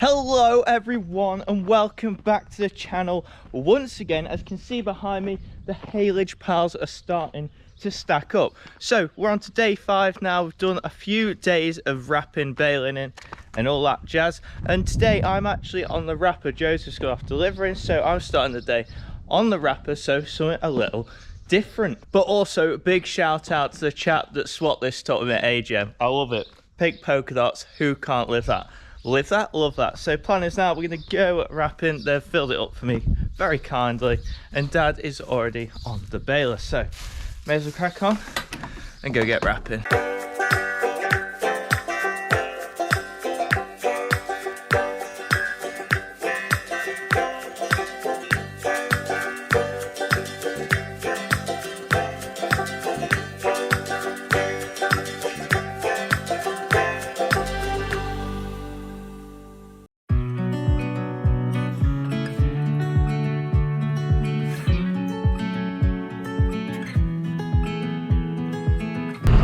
Hello everyone and welcome back to the channel once again. As you can see behind me, the haylage piles are starting to stack up. So we're on to day 5 now. We've done a few days of wrapping, baling in and all that jazz, and today I'm actually on the wrapper. Joseph's got off delivering, so I'm starting the day on the wrapper, so something a little different. But also a big shout out to the chap that swapped this top with me, AGM. I love it. Pink polka dots, who can't live that? Live that, love that. So plan is now we're going to go wrapping. They've filled it up for me very kindly, and Dad is already on the baler, so may as well crack on and go get wrapping.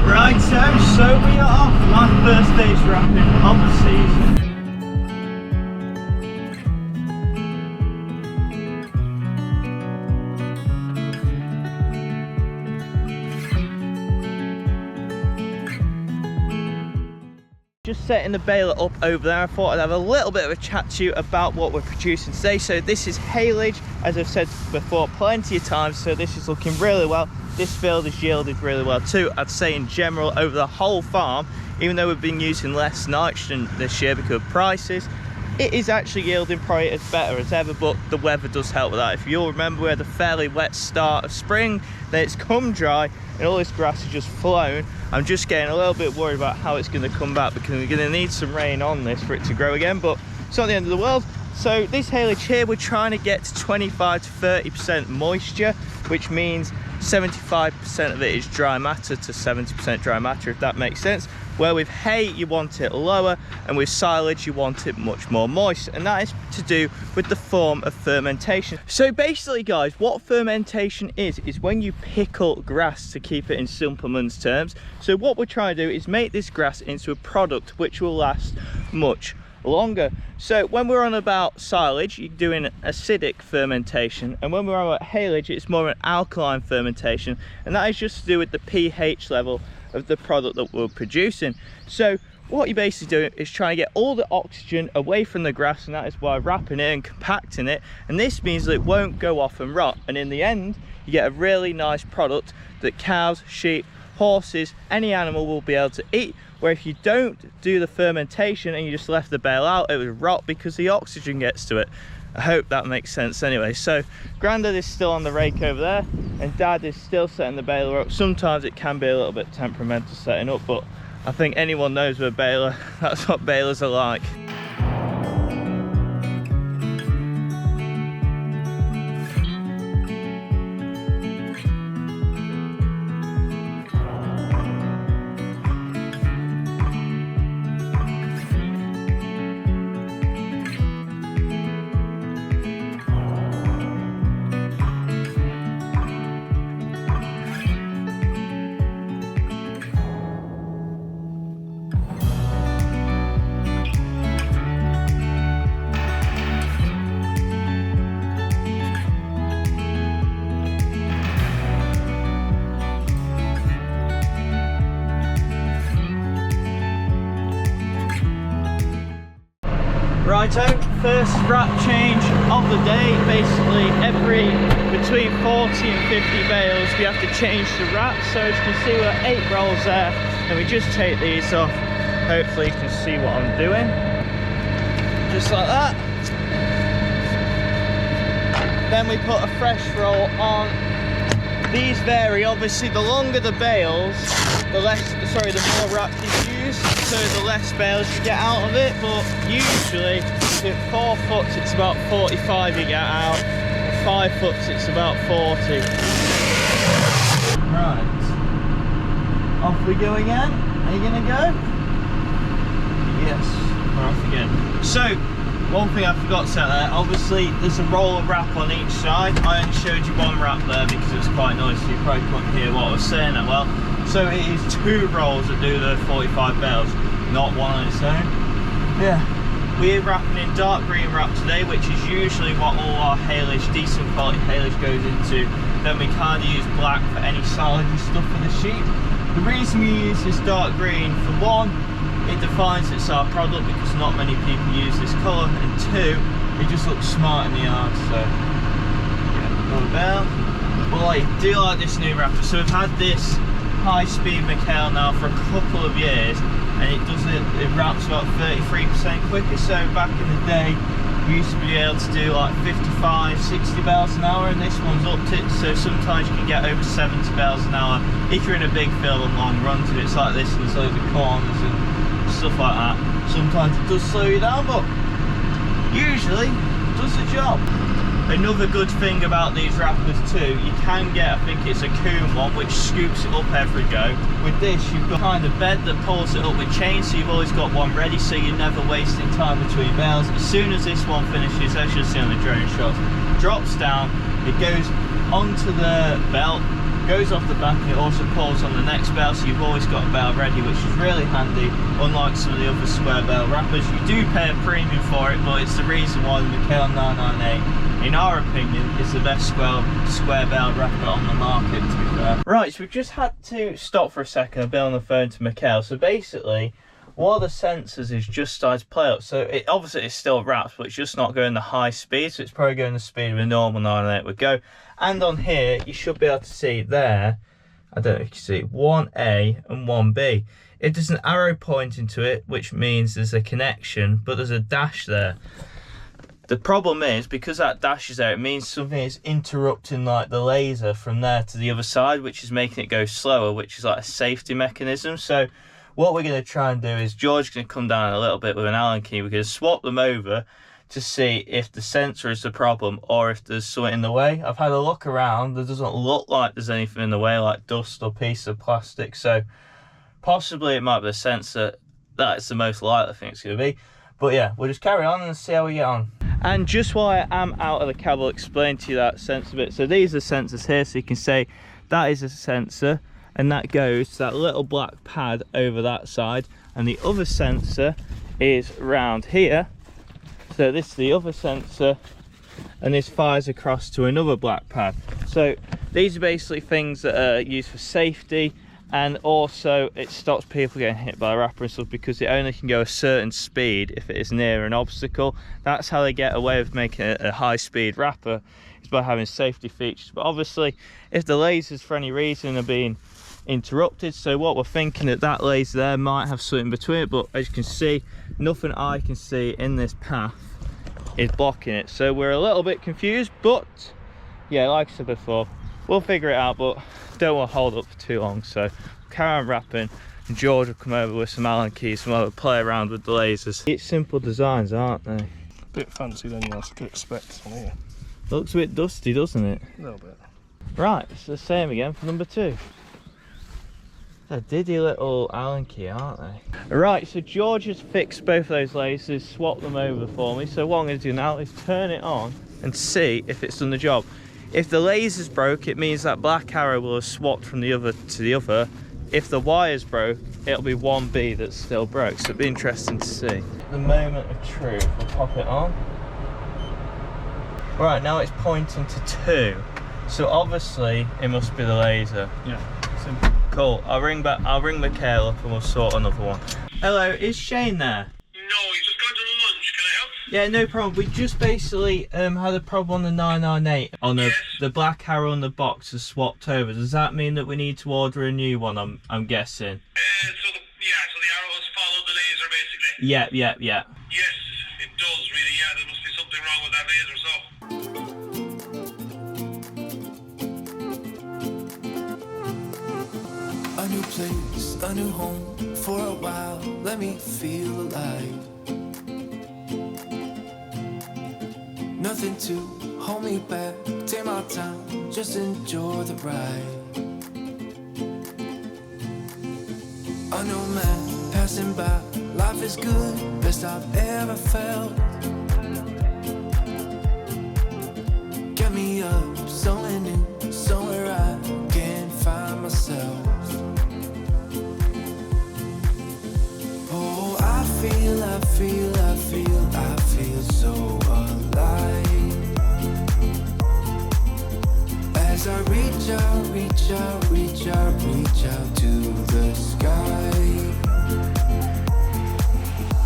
Right, so we are off my first day's wrapping of the season. Just setting the baler up over there. I thought I'd have a little bit of a chat to you about what we're producing today. So this is haylage, as I've said before plenty of times, so this is looking really well. This field has yielded really well too, I'd say in general over the whole farm. Even though we've been using less nitrogen this year because of prices, it is actually yielding probably as better as ever, but the weather does help with that. If you'll remember, we had a fairly wet start of spring, then it's come dry and all this grass has just flown. I'm just getting a little bit worried about how it's going to come back because we're going to need some rain on this for it to grow again, but it's not the end of the world. So this haylage here, we're trying to get to 25 to 30% moisture, which means 75% of it is dry matter to 70% dry matter, if that makes sense. Where with hay you want it lower, and with silage you want it much more moist, and that is to do with the form of fermentation. So basically guys, what fermentation is when you pickle grass, to keep it in simpleman's terms. So what we're trying to do is make this grass into a product which will last much longer. So when we're on about silage, you're doing acidic fermentation, and when we're on about haylage, it's more an alkaline fermentation, and that is just to do with the pH level of the product that we're producing. So what you're basically doing is trying to get all the oxygen away from the grass, and that is why wrapping it and compacting it, and this means that it won't go off and rot, and in the end you get a really nice product that cows, sheep, horses, any animal will be able to eat. Where if you don't do the fermentation and you just left the bale out, it would rot because the oxygen gets to it. I hope that makes sense anyway. So Grandad is still on the rake over there and Dad is still setting the baler up. Sometimes it can be a little bit temperamental setting up, but I think anyone knows with a baler, that's what balers are like. Righto, first wrap change of the day. Basically every between 40 and 50 bales we have to change the wrap. So as you can see, we're 8 rolls there, and we just take these off. Hopefully you can see what I'm doing, just like that. Then we put a fresh roll on. These vary, obviously the longer the bales, the more wrap you use, so the less bales you get out of it, but usually with 4 foot it's about 45 you get out, 5 foot it's about 40. Right, off we go again. Are you gonna go? Yes, we're off again. So one thing I forgot to say there, obviously there's a roll of wrap on each side. I only showed you one wrap there because it was quite noisy, so you probably couldn't hear what I was saying that well. So it is 2 rolls that do the 45 bales, not one on its own. Yeah, We're wrapping in dark green wrap today, which is usually what all our haylage, decent quality haylage goes into. Then we kind of use black for any silage stuff for the sheep. The reason we use this dark green, for one, it defines it's our product because not many people use this colour, and two, it just looks smart in the yard. So yeah, another bell. Well, I do like this new wrapper. So we've had this high-speed MCHALE now for a couple of years, and it wraps about 33% quicker. So back in the day, we used to be able to do like 55, 60 bales an hour, and this one's upped it. So sometimes you can get over 70 bales an hour if you're in a big field and long runs. If it's like this and there's loads of corners and stuff like that, sometimes it does slow you down, but usually it does the job. Another good thing about these wrappers too, you can get, I think it's a coon one, which scoops it up every go. With this, you've got kind of bed that pulls it up with chains, so you've always got one ready, so you're never wasting time between bales. As soon as this one finishes, as you'll see on the drone shots, drops down, it goes onto the belt, goes off the back, and it also pulls on the next bale, so you've always got a bale ready, which is really handy. Unlike some of the other square bale wrappers, you do pay a premium for it, but it's the reason why the MCHALE 998, in our opinion, is the best square bale wrapper on the market, to be fair. Right, so we've just had to stop for a second. I've been on the phone to MCHALE. So basically, one of the sensors is just started to play up. So it obviously it's still wraps, but it's just not going the high speed. So it's probably going the speed of a normal 998 would go. And on here, you should be able to see there, I don't know if you can see, 1A and 1B. If there's an arrow pointing to it, which means there's a connection, but there's a dash there. The problem is, because that dash is there, it means something is interrupting like the laser from there to the other side, which is making it go slower, which is like a safety mechanism. So what we're going to try and do is, George's going to come down a little bit with an Allen key. We're going to swap them over to see if the sensor is the problem or if there's something in the way. I've had a look around. There doesn't look like there's anything in the way, like dust or piece of plastic. So possibly it might be the sensor. That's the most likely thing it's going to be. But yeah, we'll just carry on and see how we get on. And just while I am out of the cab, I'll explain to you that sensor bit. So these are sensors here, so you can say that is a sensor, and that goes to that little black pad over that side, and the other sensor is round here. So this is the other sensor, and this fires across to another black pad. So these are basically things that are used for safety, and also it stops people getting hit by a wrapper and stuff, because it only can go a certain speed if it is near an obstacle. That's how they get away with making a high speed wrapper, is by having safety features. But obviously if the lasers for any reason are being interrupted, so what we're thinking that laser there might have something between it, but as you can see, nothing I can see in this path is blocking it. So we're a little bit confused, but yeah, like I said before, we'll figure it out, but don't want to hold up for too long. So carry on wrapping, and George will come over with some Allen keys and we'll play around with the lasers. It's simple designs, aren't they? Bit fancy than you could expect on here. Looks a bit dusty, doesn't it? A little bit. Right, it's the same again for number 2. A diddy little Allen key, aren't they? Right, so George has fixed both of those lasers, swapped them over for me. So what I'm going to do now is turn it on and see if it's done the job. If the laser's broke, it means that black arrow will have swapped from the other to the other. If the wire's broke, it'll be 1B that's still broke. So it'll be interesting to see. The moment of truth, we'll pop it on. Right, now it's pointing to 2. So obviously it must be the laser. Yeah, simple. Cool, I'll ring MCHALE up and we'll sort another one. Hello, is Shane there? No, he's just gone to the lunch. Can I help? Yeah, no problem. We just basically had a problem on the 998. On Yes. the black arrow on the box has swapped over. Does that mean that we need to order a new one? I'm guessing. So the arrow has followed the laser basically. Yeah. Yes, it does really. Yeah, there must be something wrong with that laser. So. A new place, a new home, for a while, let me feel alive. Nothing to hold me back, take my time, just enjoy the ride. A new man passing by, life is good, best I've ever felt. Get me up, somewhere new, somewhere I can find myself. Oh, I feel reach out, reach out, reach out to the sky.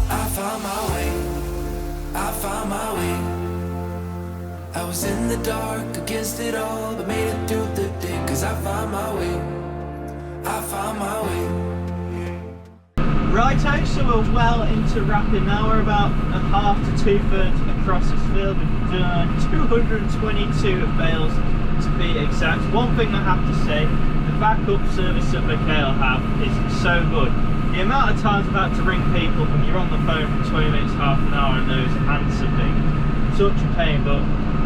I found my way, I found my way. I was in the dark against it all, but made it through the day. Cause I found my way, I found my way. Righto, so we're well into wrapping now. We're about a half to 2/3 across this field. We've done 222 bales to be exact. One thing I have to say, the backup service that MCHALE have is so good. The amount of times I've had to ring people when you're on the phone for 20 minutes, half an hour, and those answer things, such a pain. But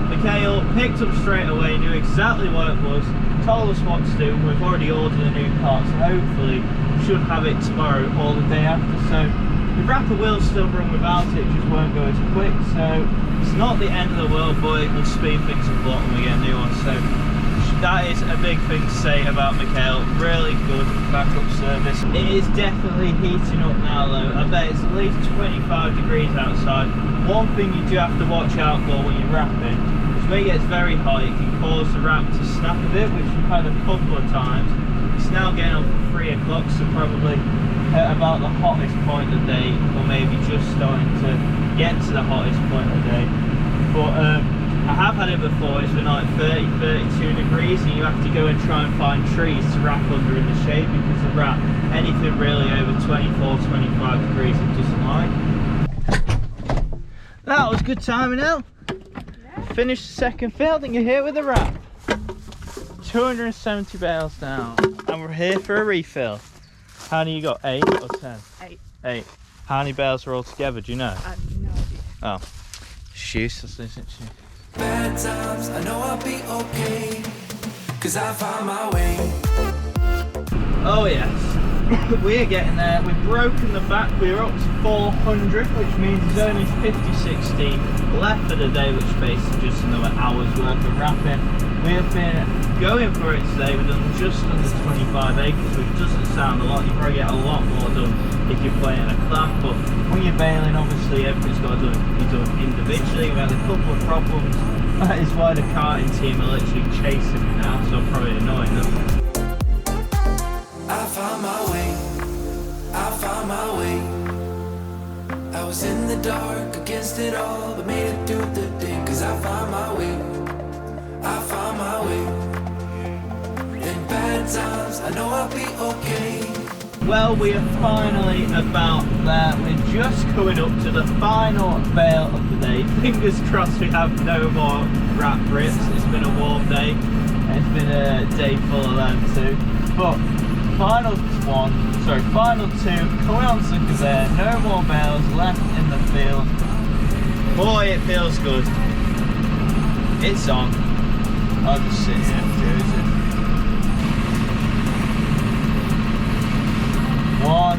MCHALE picked up straight away, knew exactly what it was, told us what to do. We've already ordered a new part, so hopefully should have it tomorrow or the day after. So the wrapper will still run without it, just won't go as quick. So it's not the end of the world, but it will speed things up a lot when we get a new one. So that is a big thing to say about MCHALE. Really good backup service. It is definitely heating up now though. I bet it's at least 25 degrees outside. One thing you do have to watch out for when you're wrapping is when it gets very hot, it can cause the wrap to snap a bit, which we've had a couple of times. It's now getting up for 3 o'clock, so probably at about the hottest point of the day, or maybe just starting to get to the hottest point of the day. But I have had it before. It's been like 30, 32 degrees, and you have to go and try and find trees to wrap under in the shade, because the wrap, anything really over 24, 25 degrees, it doesn't like. That was good timing, El. Finished the second field and you're here with a wrap. 270 bales down, and we're here for a refill. How many you got? 8 or 10? 8. 8. How many bales are all together? Do you know? I have no idea. Oh, she's useless, isn't she? Bad times, I know I'll be okay. Cause I found my way. Oh yes, we're getting there. We've broken the back. We're up to 400, which means there's only 50-60 left for the day, which is basically just another hour's worth of wrapping. We have been going for it today. We've done just under 25 acres, which doesn't sound a lot. You probably get a lot more done if you're playing a clamp, but when you're baling, obviously everything's got to be done individually. We've had a couple of problems. That is why the karting team are literally chasing me now, so I'm probably annoying them. I found my way, I found my way. I was in the dark against it all, but made it through the day. Cause I found my way, I found my way. In bad times, I know I'll be okay. Well, we are finally about there. We're just coming up to the final bale of the day. Fingers crossed we have no more wrap rips. It's been a warm day. It's been a day full of them too. But final two coming on to there. No more bales left in the field. Boy, it feels good. It's on. I'll just sit here and cruise it. 1,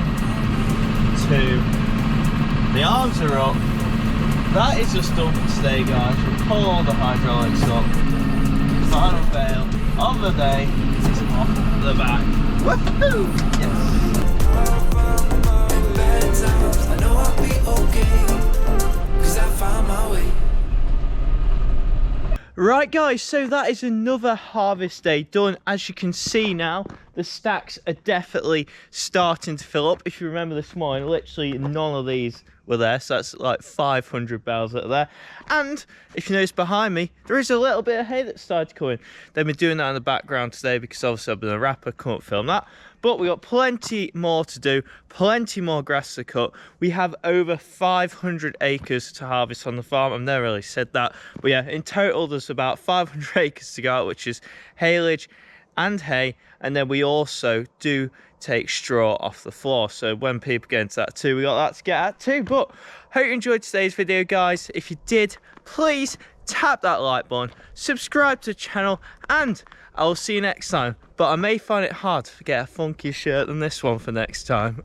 2. The arms are up. That is just done for today, guys. We'll pull all the hydraulics up. Final bale of the day is off the back. Woohoo! Yes. In bad times, I know I'll be okay. Cause I found my way. Right guys, so that is another harvest day done. As you can see now, the stacks are definitely starting to fill up. If you remember this morning, literally none of these were there, so that's like 500 bales that are there. And if you notice behind me, there is a little bit of hay that started to come in. They've been doing that in the background today because obviously I've been a wrapper, couldn't film that. But we got plenty more to do, plenty more grass to cut. We have over 500 acres to harvest on the farm. I've never really said that, but yeah, in total there's about 500 acres to go out, which is haylage and hay. And then we also do take straw off the floor, so when people get into that too, we got that to get at too. But hope you enjoyed today's video, guys. If you did, please tap that like button, subscribe to the channel, and I will see you next time. But I may find it hard to get a funkier shirt than this one for next time.